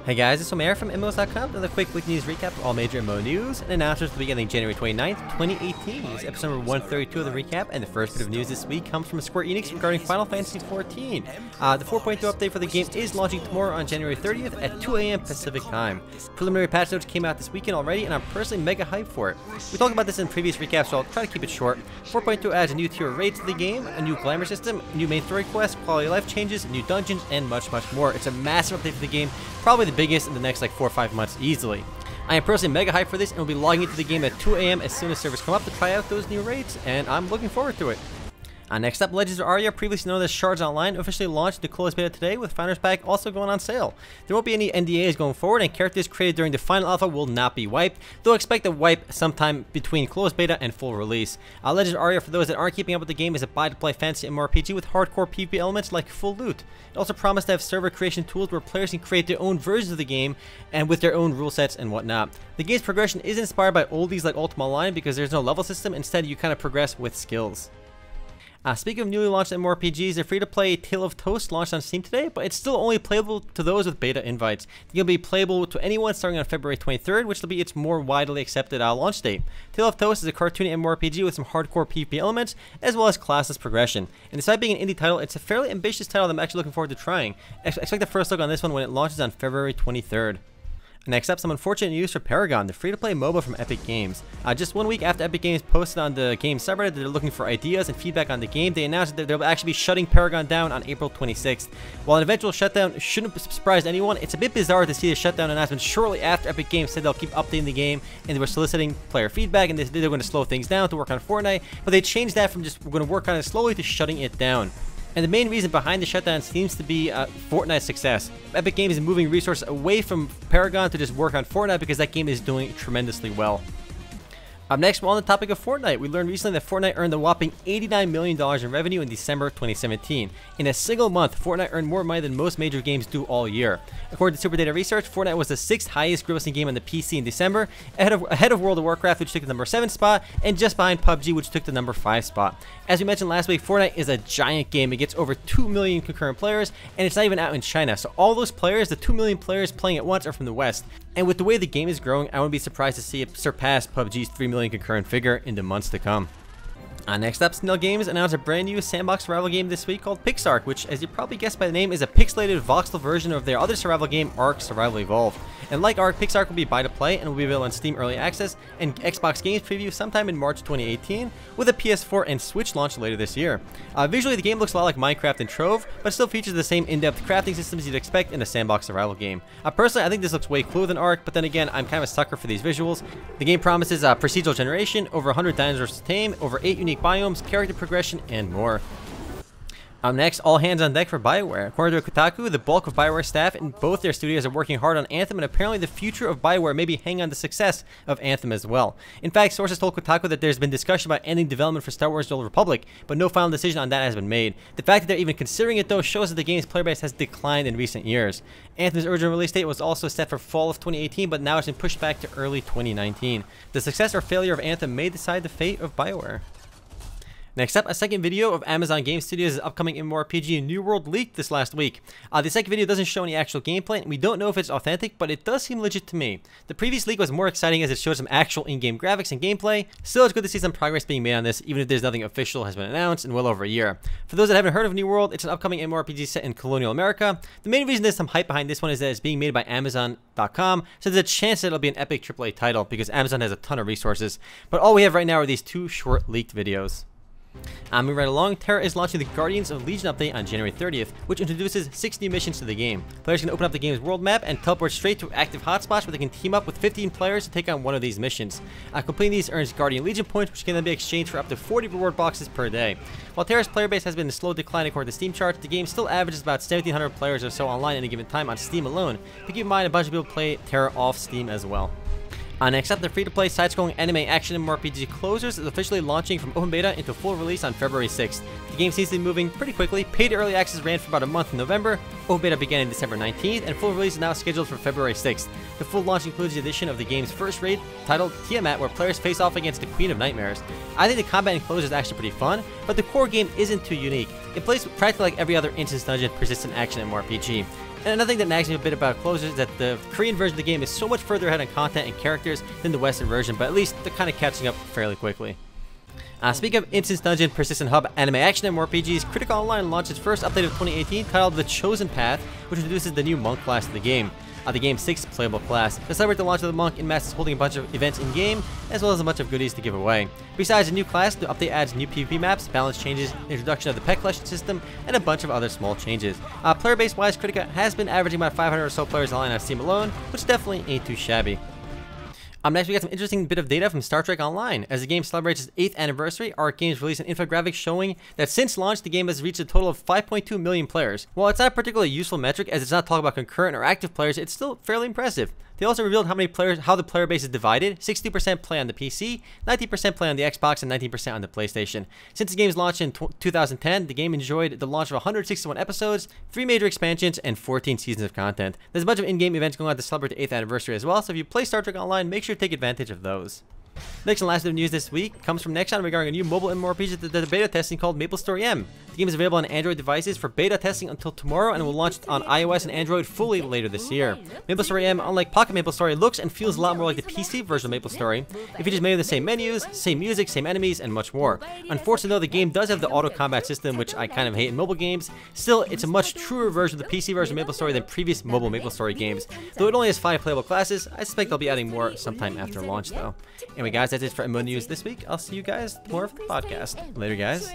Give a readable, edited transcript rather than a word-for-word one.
Hey guys, it's Aria from MMOs.com with a quick weekly news recap of all major MMO news and announcements to beginning January 29th, 2018. This is episode number 132 of the recap, and the first bit of news this week comes from Square Enix regarding Final Fantasy XIV. The 4.2 update for the game is launching tomorrow on January 30th at 2 AM Pacific time. Preliminary patch notes came out this weekend already, and I'm personally mega hyped for it. We talked about this in previous recaps, so I'll try to keep it short. 4.2 adds a new tier of raids to the game, a new glamour system, new main story quests, quality of life changes, new dungeons, and much more. It's a massive update for the game, probably the biggest in the next 4 or 5 months easily. I am personally mega hyped for this and will be logging into the game at 2 AM as soon as servers come up to try out those new raids, and I'm looking forward to it. Next up, Legends of Aria, previously known as Shards Online, officially launched the closed beta today, with Founders Pack also going on sale. There won't be any NDAs going forward, and characters created during the final alpha will not be wiped, though expect a wipe sometime between closed beta and full release. Legends of Aria, for those that aren't keeping up with the game, is a buy-to-play fantasy MMORPG with hardcore PvP elements like full loot. It also promised to have server creation tools where players can create their own versions of the game and with their own rule sets and whatnot. The game's progression is inspired by oldies like Ultima Online because there's no level system. Instead, you kind of progress with skills. Speaking of newly launched MMORPGs, the free-to-play Tale of Toast launched on Steam today, but it's still only playable to those with beta invites. It'll be playable to anyone starting on February 23rd, which will be its more widely accepted launch date. Tale of Toast is a cartoony MMORPG with some hardcore PvP elements, as well as classless progression. And despite being an indie title, it's a fairly ambitious title that I'm actually looking forward to trying. Expect the first look on this one when it launches on February 23rd. Next up, some unfortunate news for Paragon, the free-to-play MOBA from Epic Games. Just 1 week after Epic Games posted on the game subreddit that they're looking for ideas and feedback on the game, they announced that they'll actually be shutting Paragon down on April 26th. While an eventual shutdown shouldn't have surprised anyone, it's a bit bizarre to see the shutdown announcement shortly after Epic Games said they'll keep updating the game and they were soliciting player feedback and they said they were going to slow things down to work on Fortnite, but they changed that from just we're going to work on it slowly to shutting it down. And the main reason behind the shutdown seems to be Fortnite's success. Epic Games is moving resources away from Paragon to just work on Fortnite because that game is doing tremendously well. Up next, we're on the topic of Fortnite. We learned recently that Fortnite earned a whopping $89 million in revenue in December 2017. In a single month, Fortnite earned more money than most major games do all year. According to Super Data Research, Fortnite was the 6th highest grossing game on the PC in December, ahead of World of Warcraft, which took the number 7 spot, and just behind PUBG, which took the number 5 spot. As we mentioned last week, Fortnite is a giant game. It gets over 2 million concurrent players, and it's not even out in China. So all those players, the 2 million players playing at once, are from the West. And with the way the game is growing, I wouldn't be surprised to see it surpass PUBG's 3 million concurrent figure in the months to come. Next up, Snell Games announced a brand new sandbox survival game this week called PixArk, which, as you probably guessed by the name, is a pixelated voxel version of their other survival game, Ark Survival Evolved. And like Ark, PixArk will be buy-to-play and will be available on Steam Early Access and Xbox Games Preview sometime in March 2018, with a PS4 and Switch launch later this year. Visually, the game looks a lot like Minecraft and Trove, but still features the same in-depth crafting systems you'd expect in a sandbox survival game. Personally, I think this looks way cooler than Ark, but then again, I'm kind of a sucker for these visuals. The game promises procedural generation, over 100 dinosaurs to tame, over 8 unique biomes, character progression, and more. Next, all hands on deck for BioWare. According to Kotaku, the bulk of BioWare staff in both their studios are working hard on Anthem, and apparently the future of BioWare may be hanging on the success of Anthem as well. In fact, sources told Kotaku that there's been discussion about ending development for Star Wars: The Old Republic, but no final decision on that has been made. The fact that they're even considering it, though, shows that the game's player base has declined in recent years. Anthem's original release date was also set for fall of 2018, but now it's been pushed back to early 2019. The success or failure of Anthem may decide the fate of BioWare. Next up, a second video of Amazon Game Studios' upcoming MMORPG New World leaked this last week. The second video doesn't show any actual gameplay, and we don't know if it's authentic, but it does seem legit to me. The previous leak was more exciting as it showed some actual in-game graphics and gameplay. Still, it's good to see some progress being made on this, even if there's nothing official has been announced in well over a year. For those that haven't heard of New World, it's an upcoming MMORPG set in colonial America. The main reason there's some hype behind this one is that it's being made by Amazon.com, so there's a chance that it'll be an epic AAA title because Amazon has a ton of resources. But all we have right now are these 2 short leaked videos. Moving right along, Tera is launching the Guardians of Legion update on January 30th, which introduces 6 new missions to the game. Players can open up the game's world map and teleport straight to active hotspots where they can team up with 15 players to take on one of these missions. Completing these earns Guardian Legion points, which can then be exchanged for up to 40 reward boxes per day. While Tera's player base has been in slow decline according to Steam charts, the game still averages about 1,700 players or so online at any given time on Steam alone, but keep in mind a bunch of people play Tera off Steam as well. Next up, the free-to-play side-scrolling anime action MMORPG Closers is officially launching from open beta into full release on February 6th. The game seems to be moving pretty quickly. Paid early access ran for about a month in November, open beta began in December 19th, and full release is now scheduled for February 6th. The full launch includes the addition of the game's first raid, titled Tiamat, where players face off against the Queen of Nightmares. I think the combat in Closers is actually pretty fun, but the core game isn't too unique. It plays practically like every other instance dungeon persistent action MMORPG. And another thing that nags me a bit about closures is that the Korean version of the game is so much further ahead on content and characters than the Western version, but at least they're kind of catching up fairly quickly. Speaking of Instance Dungeon Persistent Hub anime action MMORPGs, Kritika Online launched its first update of 2018 titled The Chosen Path, which introduces the new monk class to the game. The game's 6th playable class. To celebrate the launch of the monk, Inmass is holding a bunch of events in-game, as well as a bunch of goodies to give away. Besides the new class, the update adds new PvP maps, balance changes, introduction of the pet collection system, and a bunch of other small changes. Player base wise, Kritika has been averaging about 500 or so players online on Steam alone, which definitely ain't too shabby. Next, we got some interesting bit of data from Star Trek Online. As the game celebrates its 8th anniversary, Arc Games released an infographic showing that since launch, the game has reached a total of 5.2 million players. While it's not a particularly useful metric, as it's not talking about concurrent or active players, it's still fairly impressive. They also revealed how the player base is divided. 60% play on the PC, 90% play on the Xbox, and 19% on the PlayStation. Since the game's launch in 2010, the game enjoyed the launch of 161 episodes, 3 major expansions, and 14 seasons of content. There's a bunch of in-game events going on to celebrate the 8th anniversary as well, so if you play Star Trek Online, make sure to take advantage of those. Next and last bit of news this week comes from Nexon regarding a new mobile MMORPG that the beta testing called MapleStory M. The game is available on Android devices for beta testing until tomorrow and will launch on iOS and Android fully later this year. MapleStory M, unlike Pocket MapleStory, looks and feels a lot more like the PC version of MapleStory. It features many of the same menus, same music, same enemies, and much more. Unfortunately though, the game does have the auto combat system, which I kind of hate in mobile games. Still, it's a much truer version of the PC version of MapleStory than previous mobile MapleStory games. Though it only has 5 playable classes, I suspect they'll be adding more sometime after launch though. Anyway guys, that's it for MMO News this week. I'll see you guys tomorrow for the podcast. Later guys.